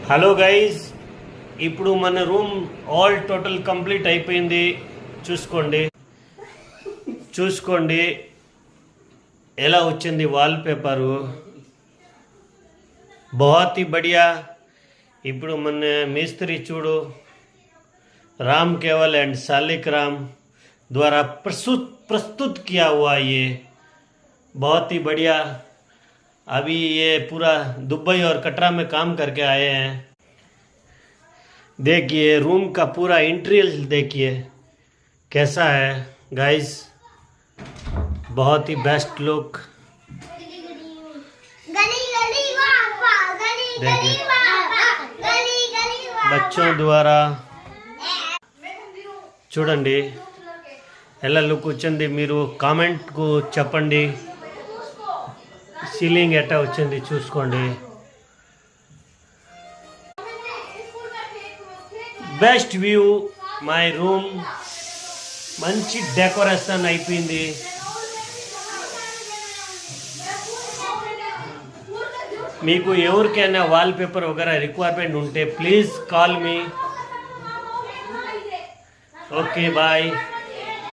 Hello guys, ఇప్పుడు మన room all total complete అయిపోయింది. చూసుకోండి ఎలా వచ్చింది వాల్ పేపరు. बहुत ही बढ़िया. ఇప్పుడు మన మిస్త్రీ చూడు, राम केवल एंड सालिक राम द्वारा प्रस्तुत किया हुआ ये बहुत ही बढ़िया. अभी ये पूरा दुबई और कटरा में काम करके आए हैं. देखिए रूम का पूरा इंटीरियर देखिए कैसा है गाइस. बहुत ही बेस्ट लुक. देखिए बच्चों द्वारा చూడండి ఎలా లుక్ వచ్చింది. మీరు కామెంట్కు చెప్పండి సీలింగ్ ఎట్టా వచ్చింది చూసుకోండి. Best view my room. మంచి డెకరేషన్ అయిపోయింది. మీకు ఎవరికైనా వాల్ పేపర్ వగైరా రిక్వైర్మెంట్ ఉంటే please call me. Okay bye.